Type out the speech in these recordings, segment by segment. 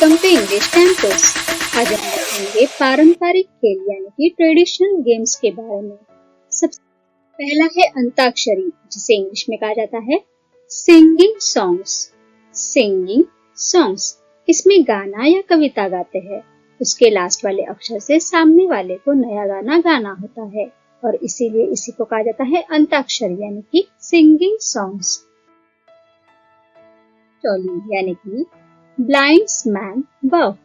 Welcome to English campus. आज हम देखेंगे पारंपरिक खेल यानी कि ट्रेडिशनल गेम्स के बारे में। सबसे पहला है अंताक्षरी, जिसे इंग्लिश में कहा जाता है सिंगिंग सॉन्ग्स। सिंगिंग सॉन्ग्स, इसमें गाना या कविता गाते हैं। उसके लास्ट वाले अक्षर से सामने वाले को नया गाना गाना होता है और इसीलिए इसी को कहा जाता है अंताक्षरी यानी कि सिंगिंग सॉन्ग्स। चोली यानी कि ब्लाइंड्समैन बफ।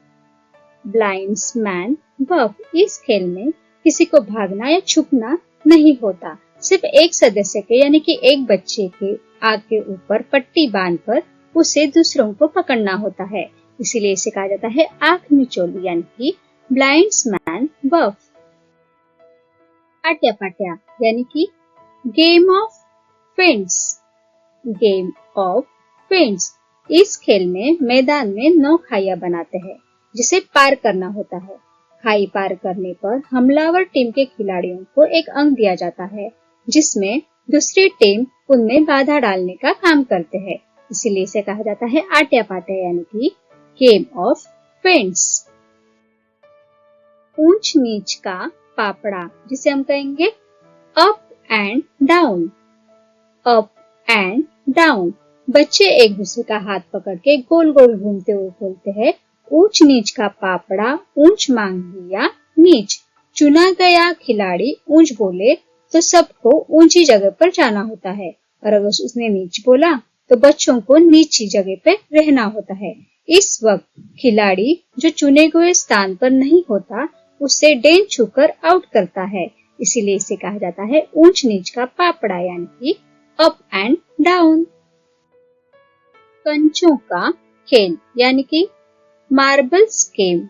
ब्लाइंड्समैन बफ, इस खेल में किसी को भागना या छुपना नहीं होता, सिर्फ एक सदस्य के यानी कि एक बच्चे के आग के ऊपर पट्टी बांधकर उसे दूसरों को पकड़ना होता है, इसीलिए इसे कहा जाता है आंख मिचोली यानी कि ब्लाइंड्समैन बफ। आट्या पाट्या यानी कि game of friends. Game of friends, इस खेल में मैदान में 9 खाइयां बनाते हैं जिसे पार करना होता है। खाई पार करने पर हमलावर टीम के खिलाड़ियों को एक अंक दिया जाता है, जिसमें दूसरी टीम उनमें बाधा डालने का काम करते हैं, इसीलिए इसे कहा जाता है आट्या पाट्या यानी कि गेम ऑफ फ्रेंड्स। ऊंच नीच का पापड़ा, जिसे हम कहेंगे up and down. Up and down, बच्चे एक दूसरे का हाथ पकड़ के गोल गोल घूमते हुए बोलते हैं ऊंच नीच का पापड़ा ऊंच मांग लिया नीच। चुना गया खिलाड़ी ऊंच बोले तो सबको ऊंची जगह पर जाना होता है, और अगर उसने नीच बोला तो बच्चों को नीची जगह पे रहना होता है। इस वक्त खिलाड़ी जो चुने हुए स्थान पर नहीं होता उससे डेन छूकर आउट करता है, इसीलिए इसे कहा जाता है ऊंच नीच का पापड़ा यानी कि अप एंड डाउन। कंचों का खेल यानी कि मार्बल्स गेम।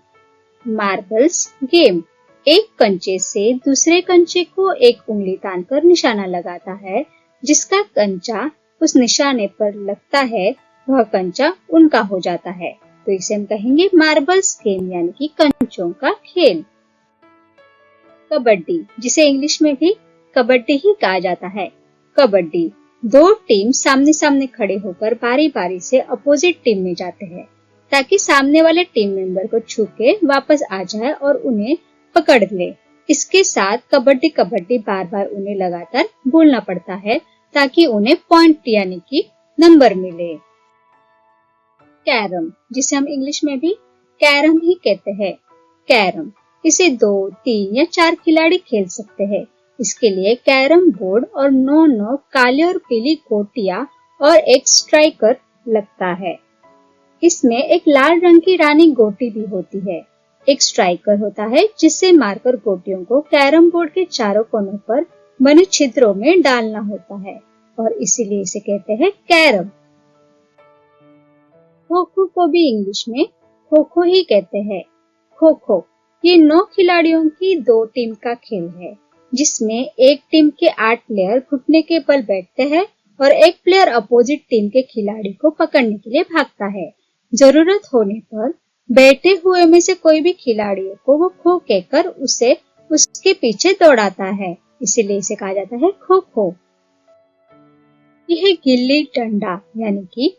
मार्बल्स गेम, एक कंचे से दूसरे कंचे को एक उंगली तानकर निशाना लगाता है। जिसका कंचा उस निशाने पर लगता है वह कंचा उनका हो जाता है, तो इसे हम कहेंगे मार्बल्स गेम यानी कि कंचों का खेल। कबड्डी, जिसे इंग्लिश में भी कबड्डी ही कहा जाता है। कबड्डी, 2 टीम सामने सामने खड़े होकर बारी बारी से अपोजिट टीम में जाते हैं ताकि सामने वाले टीम मेंबर को छू के वापस आ जाए और उन्हें पकड़ ले। इसके साथ कबड्डी कबड्डी बार बार उन्हें लगातार बोलना पड़ता है ताकि उन्हें पॉइंट यानी कि नंबर मिले। कैरम, जिसे हम इंग्लिश में भी कैरम ही कहते हैं। कैरम, इसे 2, 3 या 4 खिलाड़ी खेल सकते हैं। इसके लिए कैरम बोर्ड और 9 काली और पीली गोटियां और एक स्ट्राइकर लगता है। इसमें एक लाल रंग की रानी गोटी भी होती है। एक स्ट्राइकर होता है जिससे मारकर गोटियों को कैरम बोर्ड के चारों कोनों पर बने छिद्रों में डालना होता है और इसीलिए इसे कहते हैं कैरम। खो खो को भी इंग्लिश में खो खो ही कहते हैं। खो खो, ये 9 खिलाड़ियों की 2 टीम का खेल है, जिसमें एक टीम के 8 प्लेयर घुटने के बल बैठते हैं और एक प्लेयर अपोजिट टीम के खिलाड़ी को पकड़ने के लिए भागता है। जरूरत होने पर बैठे हुए में से कोई भी खिलाड़ियों को वो खो कहकर उसे उसके पीछे दौड़ाता है, इसीलिए इसे कहा जाता है खो खो। यह गिल्ली डंडा यानी कि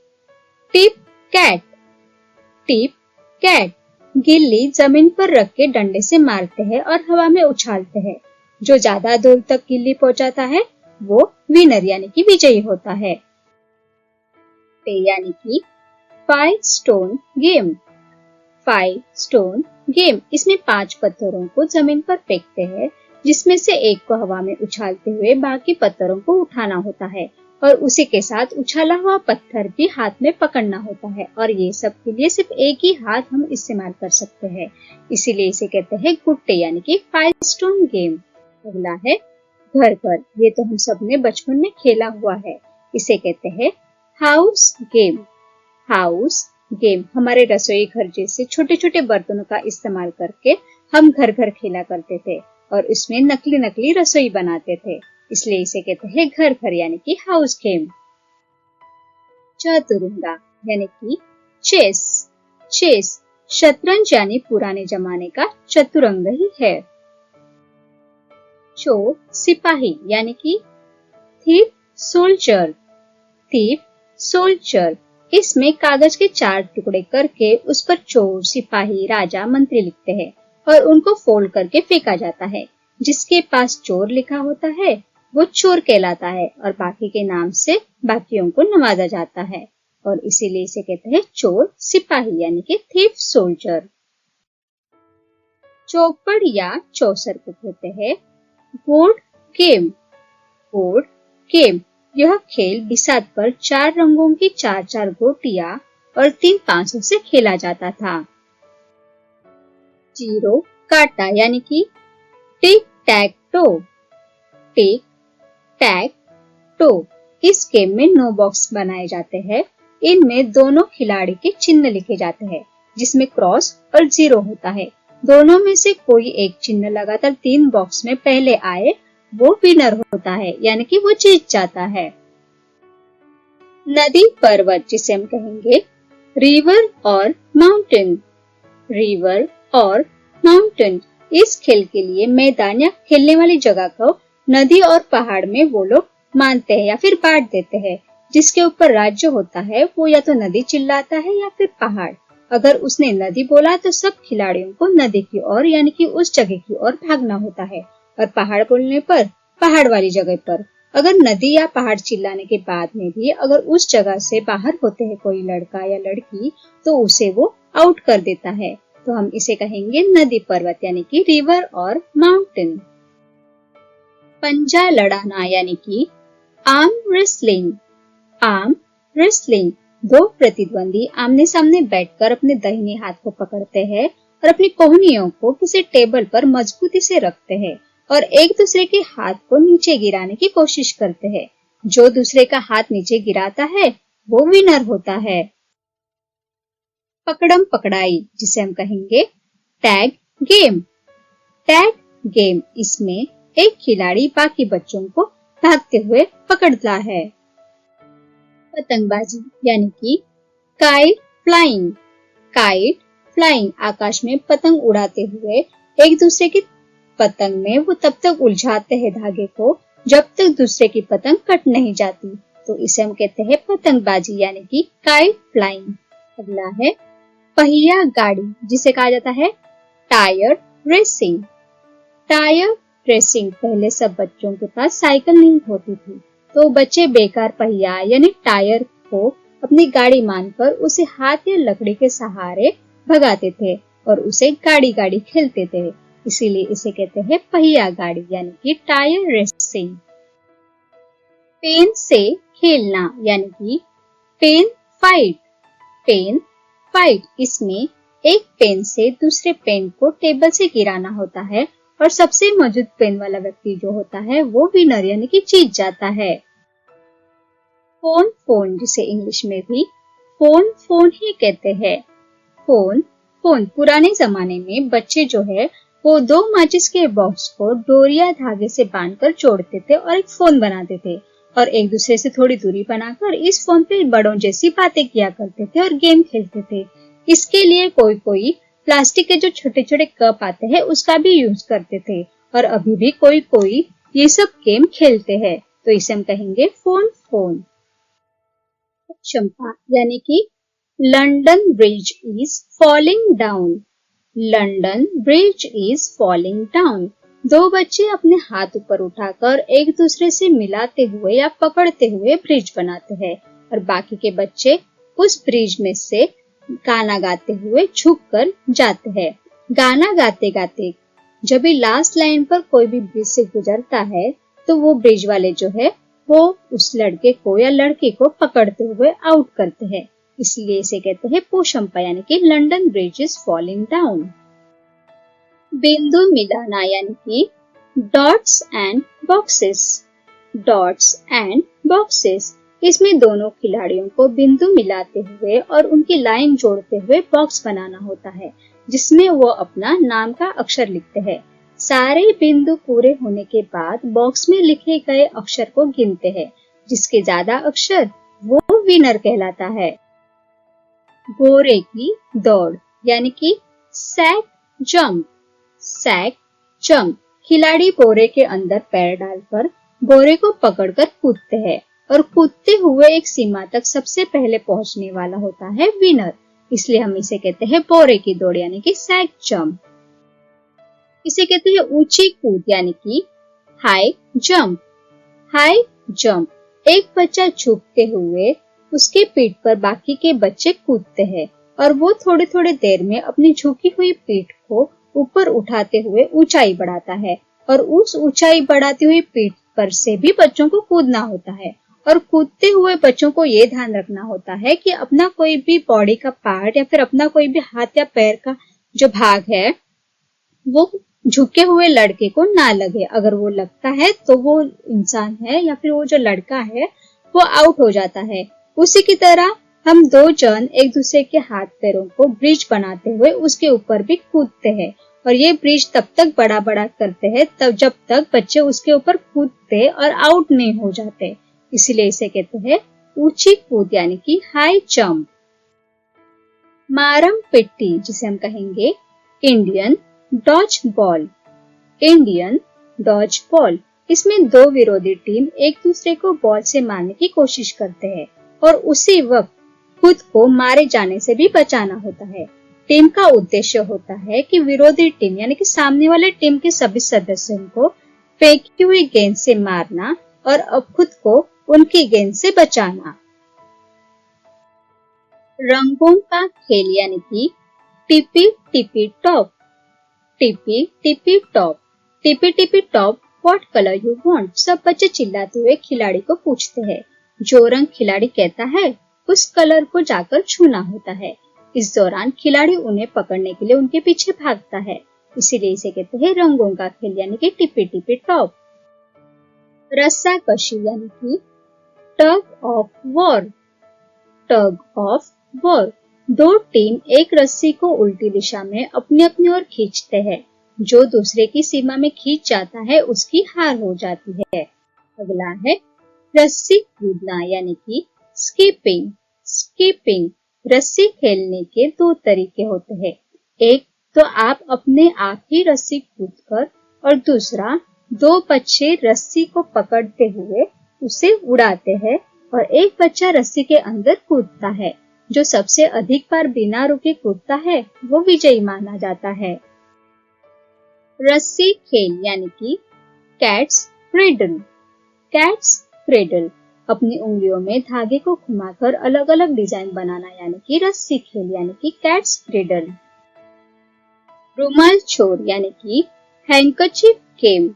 टिप कैट। टिप कैट, गिल्ली जमीन पर रख के डंडे से मारते हैं और हवा में उछालते हैं। जो ज्यादा दूर तक गिल्ली पहुंचाता है वो विनर यानी कि विजयी होता है। यानी कि 5 स्टोन गेम। 5 स्टोन गेम, इसमें 5 पत्थरों को जमीन पर फेंकते हैं, जिसमें से एक को हवा में उछालते हुए बाकी पत्थरों को उठाना होता है और उसी के साथ उछाला हुआ पत्थर भी हाथ में पकड़ना होता है, और ये सब के लिए सिर्फ एक ही हाथ हम इस्तेमाल कर सकते हैं, इसीलिए इसे कहते हैं गुट्टे यानी कि 5 स्टोन गेम। अगला है घर घर, ये तो हम सब ने बचपन में खेला हुआ है। इसे कहते हैं हाउस गेम। हाउस गेम, हमारे रसोई घर जैसे छोटे छोटे बर्तनों का इस्तेमाल करके हम घर घर खेला करते थे और इसमें नकली नकली रसोई बनाते थे, इसलिए इसे कहते हैं घर घर यानी कि हाउस गेम। चतुरंगा यानी कि चेस। चेस, शतरंज यानी पुराने जमाने का चतुरंग ही है। चोर सिपाही यानी कि थीफ सोल्जर। थीफ सोल्जर, इसमें कागज के 4 टुकड़े करके उस पर चोर, सिपाही, राजा, मंत्री लिखते हैं और उनको फोल्ड करके फेंका जाता है। जिसके पास चोर लिखा होता है वो चोर कहलाता है और बाकी के नाम से बाकियों को नवाजा जाता है और इसीलिए इसे कहते हैं चोर सिपाही यानी कि थीफ सोल्जर। चौपड़ या चौसर को कहते हैं बोर्ड गेम। बोर्ड गेम यह खेल बिसात पर 4 रंगों की 4-4 गोटियां और 3 पांचों से खेला जाता था। जीरो काटा यानी कि टिक टैक टो। टिक टैक टो इस गेम में 9 बॉक्स बनाए जाते हैं। इनमें दोनों खिलाड़ी के चिन्ह लिखे जाते हैं जिसमें क्रॉस और जीरो होता है। दोनों में से कोई एक चिन्ह लगातार 3 बॉक्स में पहले आए वो विनर होता है यानी कि वो जीत जाता है। नदी पर्वत जिसे हम कहेंगे रिवर और माउंटेन। रिवर और माउंटेन इस खेल के लिए मैदान या खेलने वाली जगह को नदी और पहाड़ में वो लोग मानते हैं या फिर बांट देते हैं। जिसके ऊपर राज्य होता है वो या तो नदी चिल्लाता है या फिर पहाड़। अगर उसने नदी बोला तो सब खिलाड़ियों को नदी की ओर यानी कि उस जगह की ओर भागना होता है और पहाड़ बोलने पर पहाड़ वाली जगह पर। अगर नदी या पहाड़ चिल्लाने के बाद में भी अगर उस जगह से बाहर होते हैं कोई लड़का या लड़की तो उसे वो आउट कर देता है। तो हम इसे कहेंगे नदी पर्वत यानी कि रिवर और माउंटेन। पंजा लड़ाना यानी कि आर्म रेसलिंग। आर्म रेसलिंग 2 प्रतिद्वंदी आमने सामने बैठकर अपने दाहिने हाथ को पकड़ते हैं और अपनी कोहनियों को किसी टेबल पर मजबूती से रखते हैं और एक दूसरे के हाथ को नीचे गिराने की कोशिश करते हैं। जो दूसरे का हाथ नीचे गिराता है वो विनर होता है। पकड़म पकड़ाई जिसे हम कहेंगे टैग गेम। टैग गेम इसमें एक खिलाड़ी बाकी बच्चों को भागते हुए पकड़ता है। पतंगबाजी यानी कि काइट फ्लाइंग। काइट फ्लाइंग आकाश में पतंग उड़ाते हुए एक दूसरे की पतंग में वो तब तक उलझाते हैं धागे को जब तक दूसरे की पतंग कट नहीं जाती। तो इसे हम कहते हैं पतंगबाजी यानी कि काइट फ्लाइंग। अगला है पहिया गाड़ी जिसे कहा जाता है टायर रेसिंग। टायर रेसिंग पहले सब बच्चों के पास साइकिल नहीं होती थी तो बच्चे बेकार पहिया यानी टायर को अपनी गाड़ी मानकर उसे हाथ या लकड़ी के सहारे भगाते थे और उसे गाड़ी गाड़ी खेलते थे। इसीलिए इसे कहते हैं पहिया गाड़ी यानी कि टायर रेसिंग। पेन से खेलना यानी कि पेन फाइट। पेन फाइट इसमें एक पेन से दूसरे पेन को टेबल से गिराना होता है और सबसे मजबूत पेन वाला व्यक्ति जो होता है वो विनर यानी कि जीत जाता है। फोन फोन जिसे इंग्लिश में भी फोन फोन ही कहते हैं। फोन फोन पुराने जमाने में बच्चे जो है वो 2 माचिस के बॉक्स को डोरिया धागे से बांधकर जोड़ते थे और एक फोन बनाते थे और एक दूसरे से थोड़ी दूरी बनाकर इस फोन पे बड़ों जैसी बातें किया करते थे और गेम खेलते थे। इसके लिए कोई कोई प्लास्टिक के जो छोटे छोटे कप आते हैं उसका भी यूज करते थे और अभी भी कोई कोई ये सब गेम खेलते हैं। तो इसे हम कहेंगे फोन फोन। क्षमता यानी कि London bridge is falling down. London bridge is falling down 2 बच्चे अपने हाथ ऊपर उठाकर एक दूसरे से मिलाते हुए या पकड़ते हुए ब्रिज बनाते हैं और बाकी के बच्चे उस ब्रिज में से गाना गाते हुए झुककर जाते हैं। गाना गाते गाते जब भी लास्ट लाइन पर कोई भी ब्रिज से गुजरता है तो वो ब्रिज वाले जो है वो उस लड़के को या लड़की को पकड़ते हुए आउट करते हैं। इसलिए इसे कहते हैं पोशंपा यानी कि London bridge is falling down. बिंदु मिलाना यानी कि dots and boxes. Dots and boxes इसमें दोनों खिलाड़ियों को बिंदु मिलाते हुए और उनकी लाइन जोड़ते हुए बॉक्स बनाना होता है जिसमें वो अपना नाम का अक्षर लिखते हैं। सारे बिंदु पूरे होने के बाद बॉक्स में लिखे गए अक्षर को गिनते हैं। जिसके ज्यादा अक्षर वो विनर कहलाता है। घोड़े की दौड़ यानी कि सैक जंप। सैक जंप खिलाड़ी बोरे के अंदर पैर डालकर बोरे को पकड़कर कूदते हैं और कूदते हुए एक सीमा तक सबसे पहले पहुंचने वाला होता है विनर। इसलिए हम इसे कहते हैं बोरे की दौड़ यानी कि सैग जंप। इसे कहते हैं ऊंची कूद यानी कि हाई जंप। हाई जंप एक बच्चा झुकते हुए उसके पीठ पर बाकी के बच्चे कूदते हैं और वो थोड़ी थोड़ी देर में अपनी झुकी हुई पीठ को ऊपर उठाते हुए ऊंचाई बढ़ाता है और उस ऊंचाई बढ़ाती हुई पीठ पर से भी बच्चों को कूदना होता है। और कूदते हुए बच्चों को ये ध्यान रखना होता है कि अपना कोई भी बॉडी का पार्ट या फिर अपना कोई भी हाथ या पैर का जो भाग है वो झुके हुए लड़के को ना लगे। अगर वो लगता है तो वो इंसान है या फिर वो जो लड़का है वो आउट हो जाता है। उसी की तरह हम दो जन एक दूसरे के हाथ पैरों को ब्रिज बनाते हुए उसके ऊपर भी कूदते हैं और ये ब्रिज तब तक बड़ा बड़ा करते हैं तब जब तक बच्चे उसके ऊपर कूदते और आउट नहीं हो जाते। इसीलिए इसे कहते हैं ऊंची कूद यानी कि हाई जंप। मारम पिट्टी जिसे हम कहेंगे Indian dodge ball. Indian dodge ball इसमें दो विरोधी टीम एक दूसरे को बॉल से मारने की कोशिश करते हैं और उसी वक्त खुद को मारे जाने से भी बचाना होता है। टीम का उद्देश्य होता है कि विरोधी टीम यानी कि सामने वाले टीम के सभी सदस्यों को फेंकी हुई गेंद से मारना और अब खुद को उनकी गेंद से बचाना। रंगों का खेल यानी कि tippy tippy top. Tippy tippy top. Tippy tippy top what colour you want. सब बच्चे चिल्लाते हुए खिलाड़ी को पूछते हैं। जो रंग खिलाड़ी कहता है उस कलर को जाकर छूना होता है। इस दौरान खिलाड़ी उन्हें पकड़ने के लिए उनके पीछे भागता है। इसीलिए इसे कहते हैं रंगों का खेल यानी कि टिपी टिपी टॉप। रस्साकशी यानी कि tug of war. Tug of war दो टीम एक रस्सी को उल्टी दिशा में अपनी अपनी ओर खींचते हैं। जो दूसरे की सीमा में खींच जाता है उसकी हार हो जाती है। अगला है रस्सी कूदना यानी कि स्कीपिंग। स्कीपिंग रस्सी खेलने के दो तरीके होते हैं। एक तो आप अपने आप ही रस्सी कूदकर और दूसरा दो बच्चे रस्सी को पकड़ते हुए उसे उड़ाते हैं और एक बच्चा रस्सी के अंदर कूदता है। जो सबसे अधिक बार बिना रुके कूदता है वो विजयी माना जाता है। रस्सी खेल यानी कि कैट्स क्रेडल। कैट्स क्रेडल अपनी उंगलियों में धागे को घुमाकर अलग अलग डिजाइन बनाना यानी कि रस्सी खेल यानी कि कैट्स क्रेडल। रुमाल छोर यानी कि हैंकरचीफ गेम।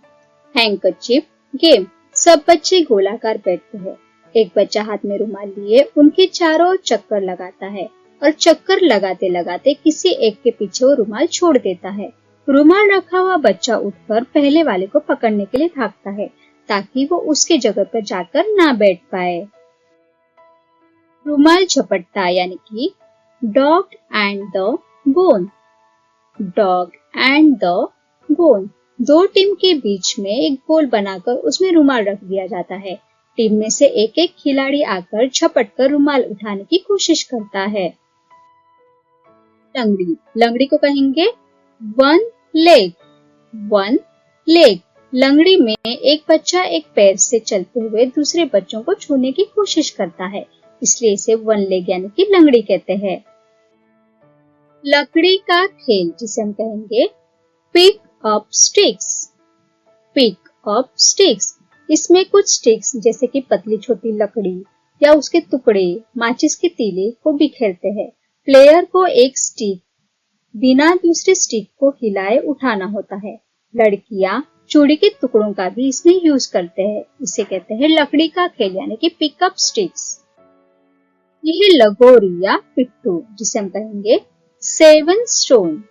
हैंकरचीफ गेम सब बच्चे गोलाकार बैठते हैं। एक बच्चा हाथ में रुमाल लिए उनके चारों ओर चक्कर लगाता है और चक्कर लगाते लगाते किसी एक के पीछे वो रुमाल छोड़ देता है। रुमाल रखा हुआ बच्चा उठकर पहले वाले को पकड़ने के लिए भागता है ताकि वो उसके जगह पर जाकर ना बैठ पाए। रुमाल झपट्टा यानी कि dog and the bone. Dog and the bone दो टीम के बीच में एक गोल बनाकर उसमें रुमाल रख दिया जाता है। टीम में से एक एक खिलाड़ी आकर झपटकर रुमाल उठाने की कोशिश करता है। लंगड़ी। लंगड़ी को कहेंगे वन लेग। वन लेग लंगड़ी में एक बच्चा एक पैर से चलते हुए दूसरे बच्चों को छूने की कोशिश करता है। इसलिए इसे वन लेग यानी कि लंगड़ी कहते हैं। लकड़ी का खेल जिसे हम कहेंगे pick up sticks. Pick up sticks इसमें कुछ स्टिक्स जैसे कि पतली छोटी लकड़ी या उसके टुकड़े माचिस के तीले को बिखेरते हैं। प्लेयर को एक स्टिक बिना दूसरे स्टिक को हिलाए उठाना होता है। लड़कियां चूड़ी के टुकड़ों का भी इसमें यूज करते हैं। इसे कहते हैं लकड़ी का खेल यानी कि पिकअप स्टिक्स। यह लगोरी या पिट्टू जिसे हम कहेंगे सेवन स्टोन।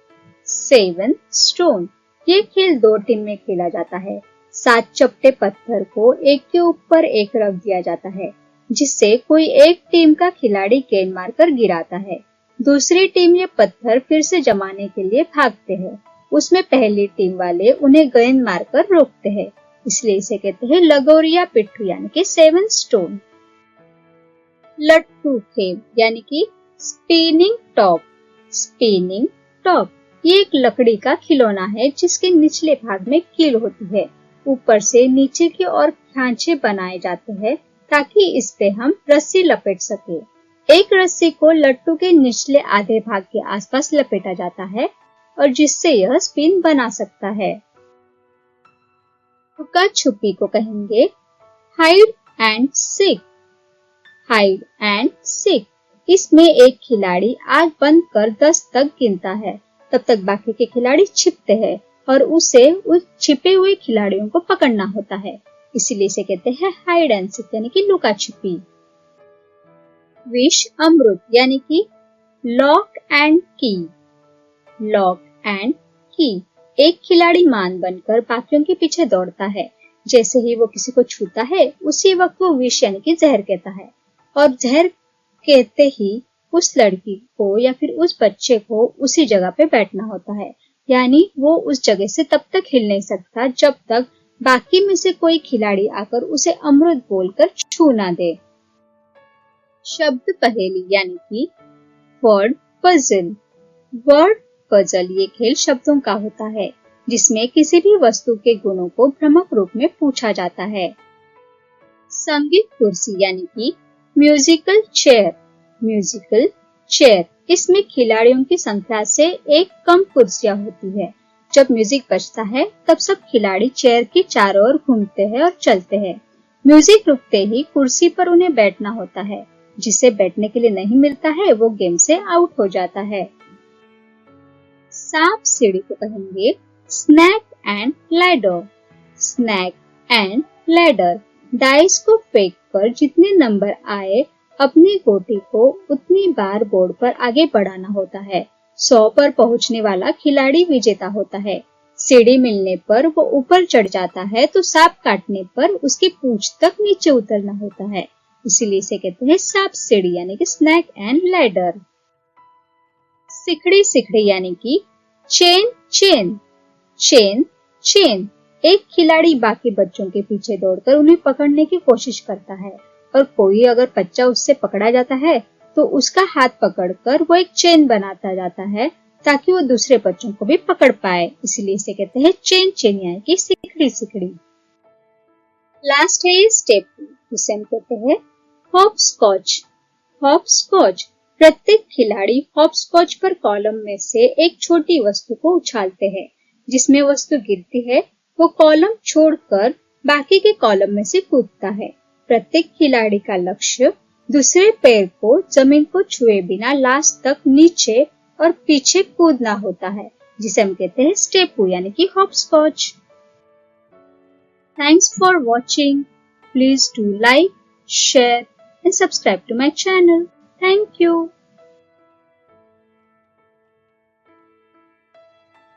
सेवन स्टोन ये खेल दो टीम में खेला जाता है। 7 चपटे पत्थर को एक के ऊपर एक रख दिया जाता है जिससे कोई एक टीम का खिलाड़ी गेंद मारकर गिराता है। दूसरी टीम ये पत्थर फिर से जमाने के लिए भागते हैं। उसमें पहली टीम वाले उन्हें गेंद मारकर रोकते हैं। इसलिए इसे कहते हैं लगोरी या पिट्ठू यानी कि सेवन स्टोन। लट्टू खेल यानी कि स्पिनिंग टॉप। स्पिनिंग टॉप ये एक लकड़ी का खिलौना है जिसके निचले भाग में कील होती है। ऊपर से नीचे की ओर खांचे बनाए जाते हैं ताकि इस पे हम रस्सी लपेट सके। एक रस्सी को लट्टू के निचले आधे भाग के आसपास लपेटा जाता है और जिससे यह स्पिन बना सकता है। लुका छुपी को कहेंगे hide and seek. Hide and seek, इसमें एक खिलाड़ी आंख बंद कर 10 तक गिनता है, तब तक बाकी के खिलाड़ी छिपते हैं और उसे उस छिपे हुए खिलाड़ियों को पकड़ना होता है, इसीलिए इसे कहते हैं हाइड एंड सीक यानी कि लुका छुपी। विष अमृत यानी कि लॉक एंड की। लॉक एंड की, एक खिलाड़ी मान बनकर बाकियों के पीछे दौड़ता है। जैसे ही वो किसी को छूता है उसी वक्त वो विष यानी कि जहर कहता है और जहर कहते ही उस लड़की को या फिर उस बच्चे को उसी जगह पे बैठना होता है, यानी वो उस जगह से तब तक हिल नहीं सकता जब तक बाकी में से कोई खिलाड़ी आकर उसे अमृत बोलकर छू ना दे। शब्द पहेली यानी कि वर्ड पजल। वर्ड पजल ये खेल शब्दों का होता है जिसमें किसी भी वस्तु के गुणों को भ्रामक रूप में पूछा जाता है। संगीत कुर्सी यानी कि म्यूजिकल चेयर। म्यूजिकल चेयर, इसमें खिलाड़ियों की संख्या से एक कम कुर्सियां होती है। जब म्यूजिक बजता है तब सब खिलाड़ी चेयर के चारों ओर घूमते हैं और चलते हैं। म्यूजिक रुकते ही कुर्सी पर उन्हें बैठना होता है। जिसे बैठने के लिए नहीं मिलता है वो गेम से आउट हो जाता है। सांप सीढ़ी को कहेंगे snake and ladder. Snake and ladder, dice को फेंक कर जितने नंबर आए अपनी गोटी को उतनी बार बोर्ड पर आगे बढ़ाना होता है। 100 पर पहुंचने वाला खिलाड़ी विजेता होता है। सीढ़ी मिलने पर वो ऊपर चढ़ जाता है तो सांप काटने पर उसकी पूंछ तक नीचे उतरना होता है, इसीलिए इसे कहते हैं सांप सीढ़ी यानी कि स्नैक एंड लैडर। सिकड़ी सिकड़ी यानी कि चेन चेन। चेन चेन, एक खिलाड़ी बाकी बच्चों के पीछे दौड़कर उन्हें पकड़ने की कोशिश करता है और कोई अगर बच्चा उससे पकड़ा जाता है तो उसका हाथ पकड़कर वो एक चेन बनाता जाता है ताकि वो दूसरे बच्चों को भी पकड़ पाए, इसलिए इसे कहते हैं चेन चेन यानी कि सिकड़ी सिकड़ी। लास्ट है स्टेपू, जिसे हम कहते हैं हॉप स्कॉच। हॉप स्कॉच, प्रत्येक खिलाड़ी हॉप स्कॉच पर कॉलम में से एक छोटी वस्तु को उछालते हैं। जिसमें वस्तु गिरती है वो कॉलम छोड़कर बाकी के कॉलम में से कूदता है। प्रत्येक खिलाड़ी का लक्ष्य दूसरे पैर को जमीन को छुए बिना लास्ट तक नीचे और पीछे कूदना होता है, जिसे हम कहते हैं स्टेपू यानी कि hopscotch. Thanks for watching. Please do like, share and subscribe to my channel. Thank you.